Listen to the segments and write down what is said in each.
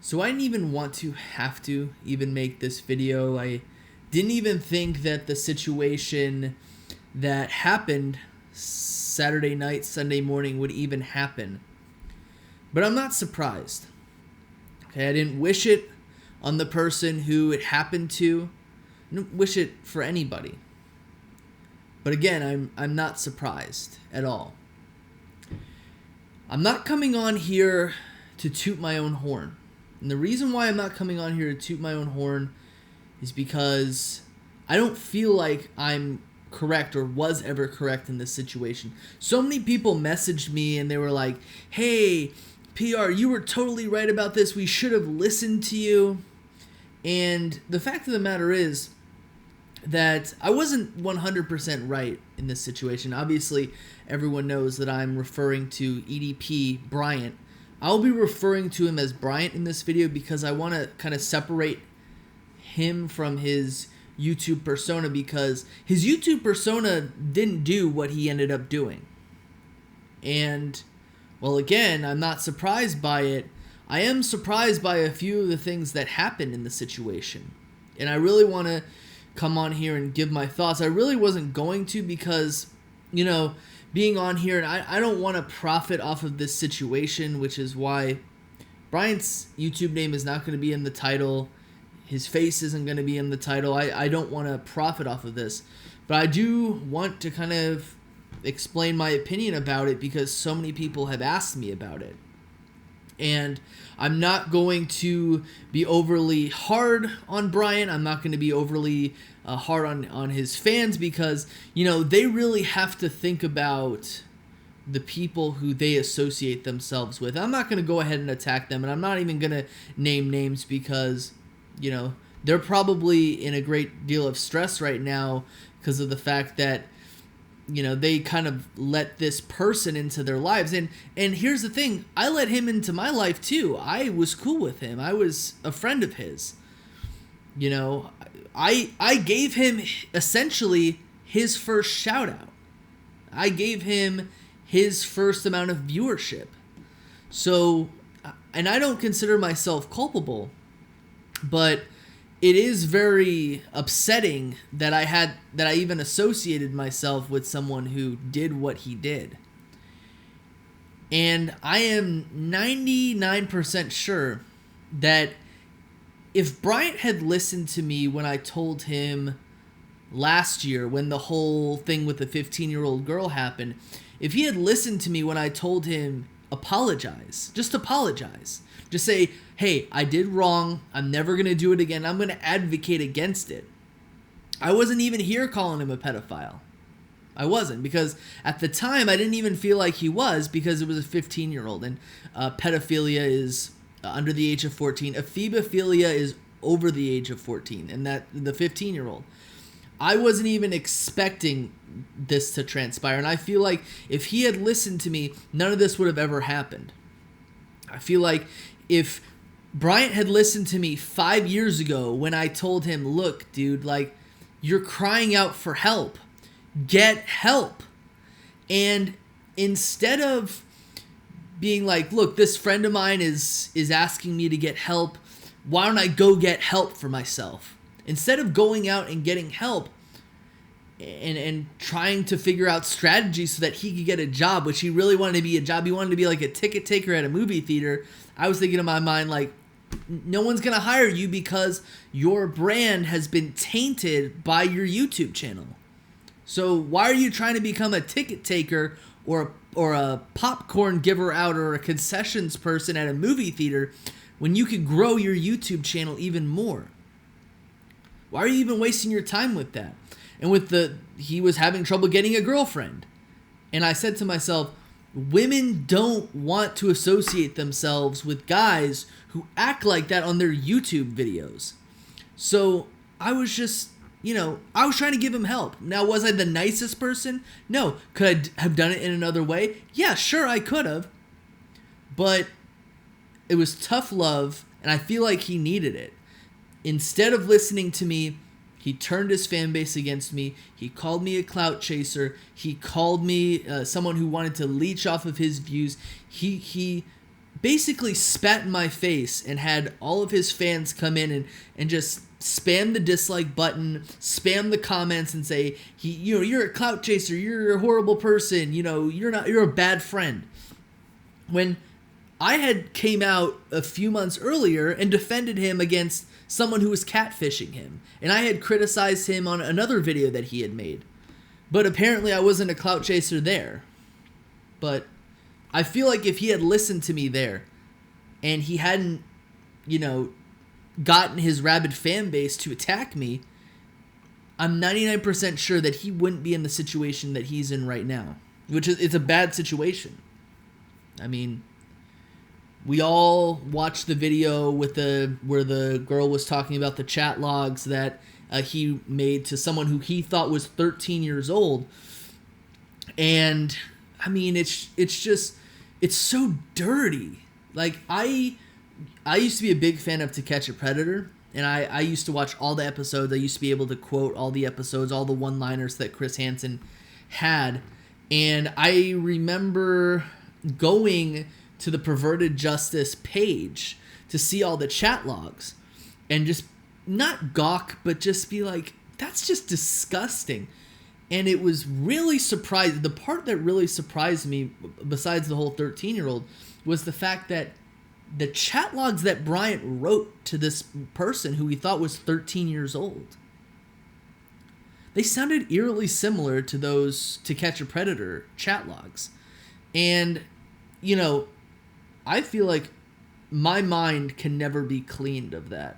So I didn't even want to have to even make this video. I didn't even think that the situation that happened Saturday night, Sunday morning would even happen. But I'm not surprised. Okay, I didn't wish it on the person who it happened to. I didn't wish it for anybody. But again, I'm not surprised at all. I'm not coming on here to toot my own horn. And the reason why I'm not coming on here to toot my own horn is because I don't feel like I'm correct or was ever correct in this situation. So many people messaged me and they were like, hey, PR, you were totally right about this. We should have listened to you. And the fact of the matter is that I wasn't 100% right in this situation. Obviously, everyone knows that I'm referring to EDP Bryant. I'll be referring to him as Bryant in this video because I want to kind of separate him from his YouTube persona, because his YouTube persona didn't do what he ended up doing. And, well, again, I'm not surprised by it. I am surprised by a few of the things that happened in the situation. And I really want to come on here and give my thoughts. I really wasn't going to because, you know, being on here, and I don't want to profit off of this situation, which is why Bryant's YouTube name is not going to be in the title. His face isn't going to be in the title. I don't want to profit off of this. But I do want to kind of explain my opinion about it because so many people have asked me about it. And I'm not going to be overly hard on Bryant. I'm not going to be overly hard on his fans because, you know, they really have to think about the people who they associate themselves with. I'm not going to go ahead and attack them, and I'm not even going to name names because, you know, they're probably in a great deal of stress right now because of the fact that, you know, they kind of let this person into their lives. And here's the thing. I let him into my life too. I was cool with him. I was a friend of his. You know, I gave him essentially his first shout out. I gave him his first amount of viewership. So, and I don't consider myself culpable, but it is very upsetting that I even associated myself with someone who did what he did. And I am 99% sure that if Bryant had listened to me when I told him last year when the whole thing with the 15-year-old girl happened, if he had listened to me when I told him apologize, just say, hey, I did wrong. I'm never going to do it again. I'm going to advocate against it. I wasn't even here calling him a pedophile. I wasn't, because at the time I didn't even feel like he was, because it was a 15-year-old, and pedophilia is under the age of 14. Ephebophilia is over the age of 14, and that the 15-year-old. I wasn't even expecting this to transpire, and I feel like if he had listened to me, none of this would have ever happened. I feel like if Bryant had listened to me 5 years ago when I told him, look, dude, like, you're crying out for help. Get help. And instead of being like, look, this friend of mine is asking me to get help, why don't I go get help for myself? Instead of going out and getting help and trying to figure out strategies so that he could get a job, which he really wanted to be a job. He wanted to be like a ticket taker at a movie theater. I was thinking in my mind, like, no one's going to hire you because your brand has been tainted by your YouTube channel. So why are you trying to become a ticket taker or a popcorn giver out or a concessions person at a movie theater when you could grow your YouTube channel even more? Why are you even wasting your time with that? And he was having trouble getting a girlfriend. And I said to myself, women don't want to associate themselves with guys who act like that on their YouTube videos. So I was just, I was trying to give him help. Now, was I the nicest person? No. Could I have done it in another way? Yeah, sure, I could have. But it was tough love, and I feel like he needed it. Instead of listening to me, he turned his fan base against me. He called me a clout chaser. He called me someone who wanted to leech off of his views. He basically spat in my face and had all of his fans come in and just spam the dislike button, spam the comments and say, you're a clout chaser, you're a horrible person, you're a bad friend. When I had came out a few months earlier and defended him against someone who was catfishing him. And I had criticized him on another video that he had made. But apparently I wasn't a clout chaser there. But I feel like if he had listened to me there and he hadn't, gotten his rabid fan base to attack me, I'm 99% sure that he wouldn't be in the situation that he's in right now. Which is, it's a bad situation. I mean, we all watched the video with where the girl was talking about the chat logs that he made to someone who he thought was 13 years old. And I mean, it's so dirty. Like, I used to be a big fan of To Catch a Predator, and I used to watch all the episodes. I used to be able to quote all the episodes, all the one-liners that Chris Hansen had. And I remember going to the Perverted Justice page to see all the chat logs and just not gawk, but just be like, that's just disgusting. And it was really surprising. The part that really surprised me, besides the whole 13-year-old, was the fact that the chat logs that Bryant wrote to this person who he thought was 13 years old, they sounded eerily similar to those To Catch a Predator chat logs. And, I feel like my mind can never be cleansed of that.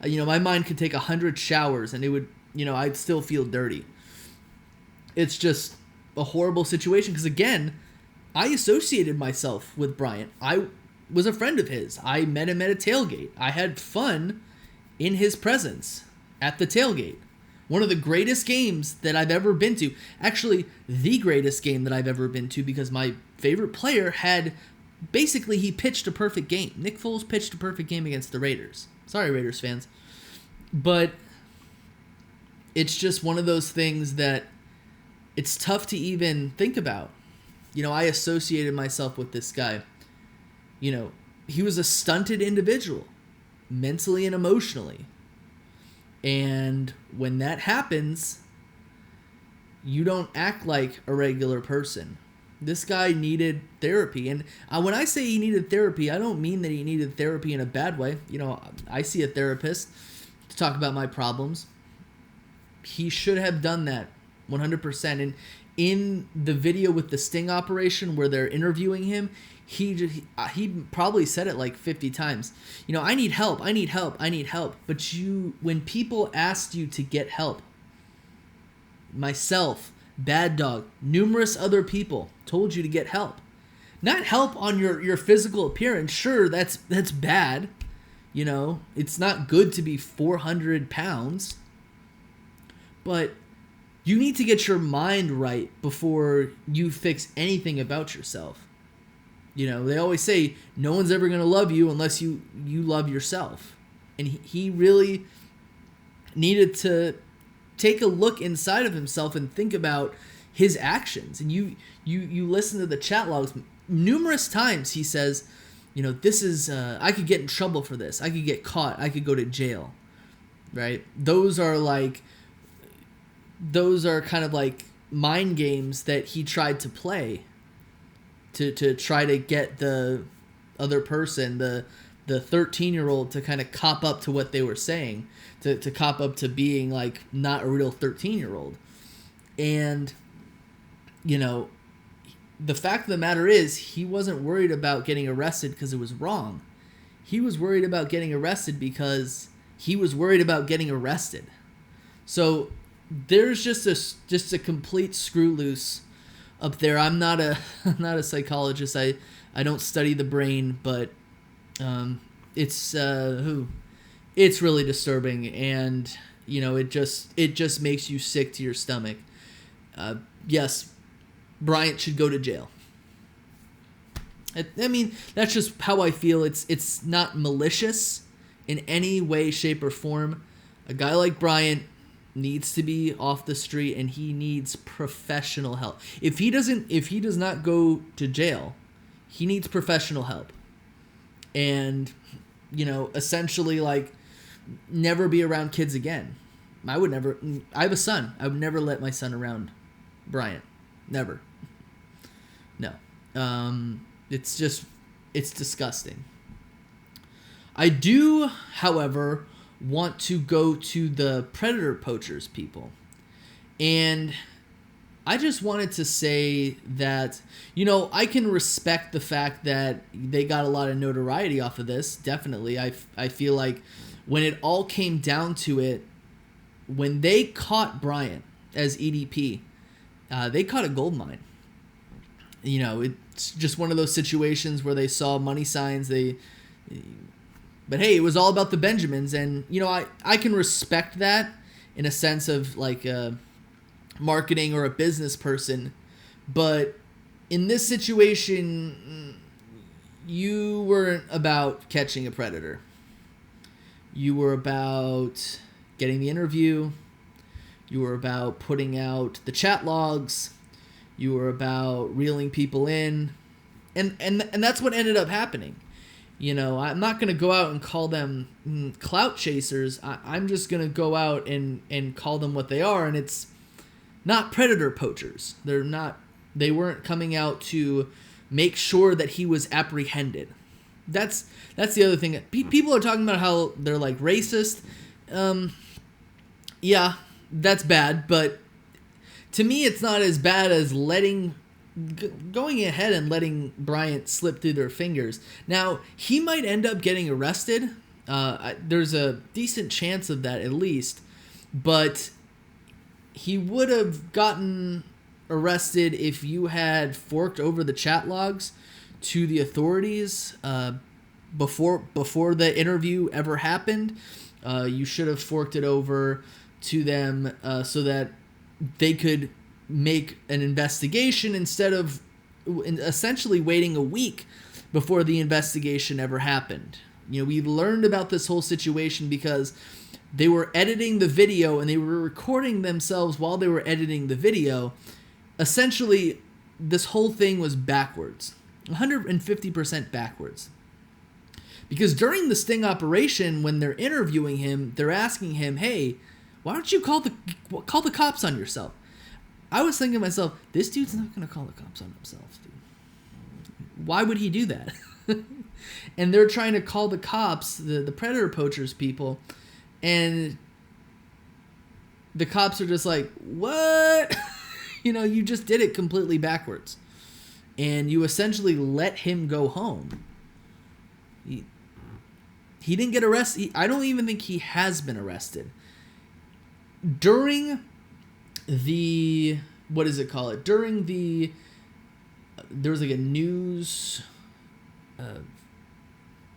My mind could take 100 showers and it would, I'd still feel dirty. It's just a horrible situation because, again, I associated myself with Bryant. I was a friend of his. I met him at a tailgate. I had fun in his presence at the tailgate. One of the greatest games that I've ever been to. Actually, the greatest game that I've ever been to, because my favorite player he pitched a perfect game. Nick Foles pitched a perfect game against the Raiders. Sorry, Raiders fans. But it's just one of those things that it's tough to even think about. I associated myself with this guy. He was a stunted individual, mentally and emotionally. And when that happens, you don't act like a regular person. This guy needed therapy. And when I say he needed therapy, I don't mean that he needed therapy in a bad way. I see a therapist to talk about my problems. He should have done that 100%. And in the video with the sting operation where they're interviewing him, he probably said it like 50 times. I need help, I need help, I need help. But when people asked you to get help, myself, Bad Dog, numerous other people told you to get help. Not help on your physical appearance. Sure, that's bad. It's not good to be 400 pounds. But you need to get your mind right before you fix anything about yourself. They always say no one's ever going to love you unless you love yourself. And he really needed to take a look inside of himself and think about his actions. And you listen to the chat logs numerous times. He says, this is, I could get in trouble for this. I could get caught. I could go to jail. Right? Those are kind of like mind games that he tried to play to try to get the other person, the 13-year-old, to kind of cop up to what they were saying, to cop up to being like not a real 13-year-old. And, the fact of the matter is he wasn't worried about getting arrested because it was wrong. He was worried about getting arrested because he was worried about getting arrested. So there's just a complete screw loose up there. I'm not a psychologist. I don't study the brain, but it's really disturbing, and it just makes you sick to your stomach. Yes, Bryant should go to jail. I mean, that's just how I feel. It's not malicious in any way, shape, or form. A guy like Bryant needs to be off the street, and he needs professional help. If he does not go to jail, he needs professional help. And, essentially, like, never be around kids again. I have a son. I would never let my son around Bryant. Never. No. It's disgusting. I do, however, want to go to the predator poachers people. And I just wanted to say that, I can respect the fact that they got a lot of notoriety off of this. Definitely. I feel like when it all came down to it, when they caught Bryant as EDP, they caught a gold mine. It's just one of those situations where they saw money signs. But hey, it was all about the Benjamins. And, I can respect that in a sense of like marketing or a business person, but in this situation, you weren't about catching a predator. You were about getting the interview. You were about putting out the chat logs. You were about reeling people in, and that's what ended up happening. I'm not going to go out and call them clout chasers. I'm just going to go out and call them what they are, and it's not predator poachers. They weren't coming out to make sure that he was apprehended. That's the other thing. People are talking about how they're like racist. Yeah, that's bad, but to me it's not as bad as going ahead and letting Bryant slip through their fingers. Now, he might end up getting arrested. There's a decent chance of that at least, but he would have gotten arrested if you had forked over the chat logs to the authorities before the interview ever happened. You should have forked it over to them so that they could make an investigation instead of essentially waiting a week before the investigation ever happened. We learned about this whole situation because they were editing the video and they were recording themselves while they were editing the video. Essentially, this whole thing was backwards. 150% backwards. Because during the sting operation, when they're interviewing him, they're asking him, hey, why don't you call the cops on yourself? I was thinking to myself, this dude's not going to call the cops on himself, dude. Why would he do that? And they're trying to call the cops, the predator poachers people, and the cops are just like, what? You just did it completely backwards. And you essentially let him go home. He didn't get arrested. I don't even think he has been arrested. During the, what is it called? There was like a news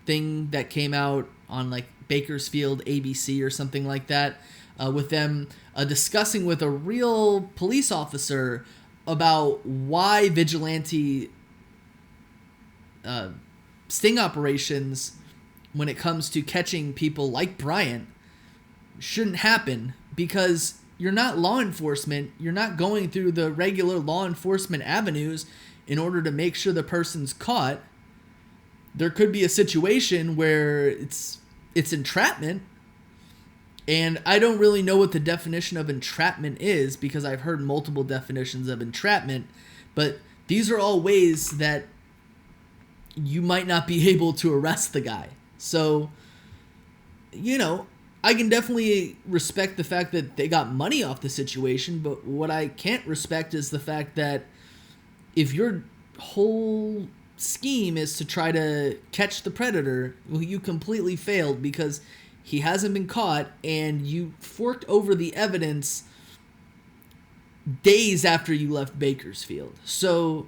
thing that came out on like Bakersfield ABC or something like that, with them discussing with a real police officer about why vigilante sting operations, when it comes to catching people like Bryant, shouldn't happen, because you're not law enforcement. You're not going through the regular law enforcement avenues in order to make sure the person's caught. There could be a situation where it's entrapment, and I don't really know what the definition of entrapment is, because I've heard multiple definitions of entrapment, but these are all ways that you might not be able to arrest the guy. So, I can definitely respect the fact that they got money off the situation, but what I can't respect is the fact that if your whole scheme is to try to catch the predator, well, you completely failed because he hasn't been caught, and you forked over the evidence days after you left Bakersfield. So,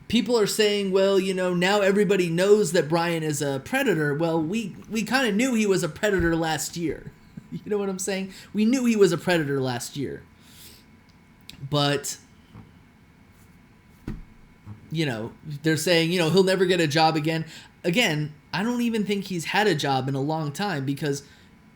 people are saying, well, now everybody knows that Brian is a predator. Well, we kind of knew he was a predator last year. You know what I'm saying? We knew he was a predator last year. But, they're saying, he'll never get a job again. Again, I don't even think he's had a job in a long time because,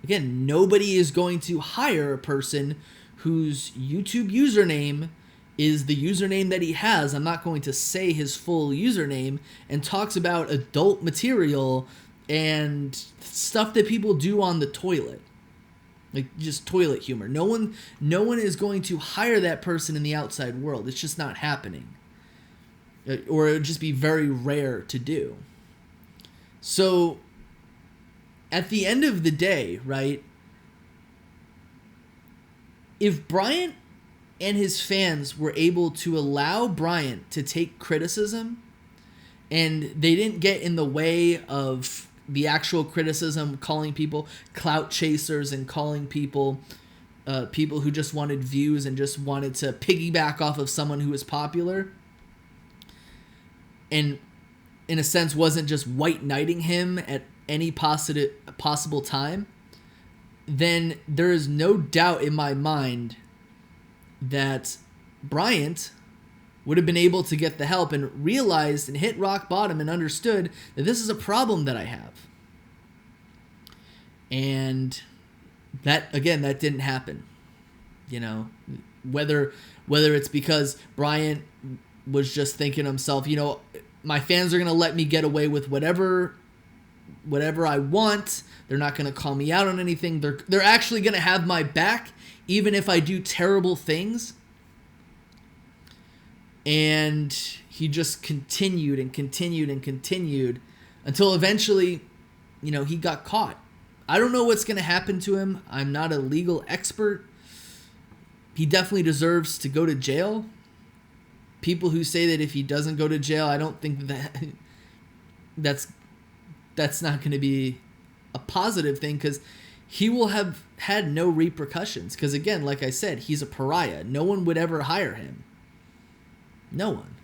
again, nobody is going to hire a person whose YouTube username is the username that he has. I'm not going to say his full username, and talks about adult material and stuff that people do on the toilet. Like just toilet humor. No one is going to hire that person in the outside world. It's just not happening. Or it would just be very rare to do. So at the end of the day, right? If Bryant and his fans were able to allow Bryant to take criticism, and they didn't get in the way of the actual criticism, calling people clout chasers and calling people people who just wanted views and just wanted to piggyback off of someone who was popular, and in a sense wasn't just white knighting him at any possible time, then there is no doubt in my mind that Bryant would have been able to get the help and realized and hit rock bottom and understood that this is a problem that I have. And that, again, that didn't happen. You know, whether it's because Bryant was just thinking to himself, you know, my fans are going to let me get away with whatever I want. They're not going to call me out on anything. They're actually going to have my back even if I do terrible things. And he just continued and continued and continued until eventually, you know, he got caught. I don't know what's going to happen to him. I'm not a legal expert. He definitely deserves to go to jail. People who say that if he doesn't go to jail, I don't think that's not going to be a positive thing, because he will have had no repercussions. Because again, like I said, he's a pariah. No one would ever hire him. No one.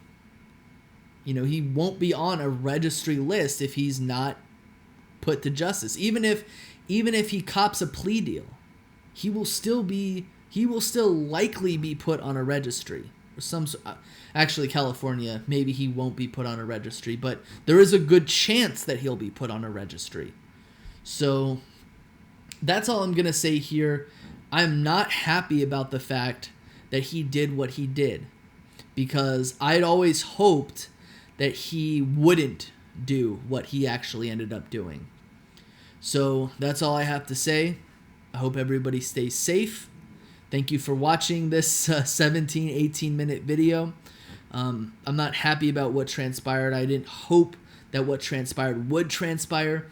You know, he won't be on a registry list if he's not put to justice. Even if he cops a plea deal, he will still likely be put on a registry. Or actually, California, maybe he won't be put on a registry, but there is a good chance that he'll be put on a registry. So that's all I'm going to say here. I'm not happy about the fact that he did what he did, because I'd always hoped that he wouldn't do what he actually ended up doing. So that's all I have to say. I hope everybody stays safe. Thank you for watching this 17, 18-minute video. I'm not happy about what transpired. I didn't hope that what transpired would transpire,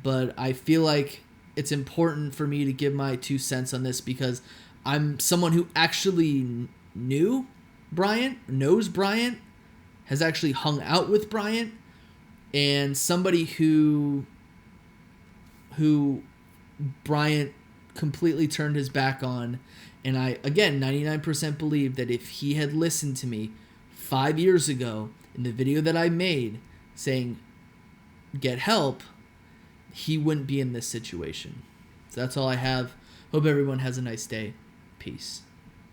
but I feel like it's important for me to give my 2 cents on this, because I'm someone who actually knows Bryant, has actually hung out with Bryant, and somebody who Bryant completely turned his back on. And I, again, 99% believe that if he had listened to me 5 years ago in the video that I made saying, get help, he wouldn't be in this situation. So that's all I have. Hope everyone has a nice day. Peace.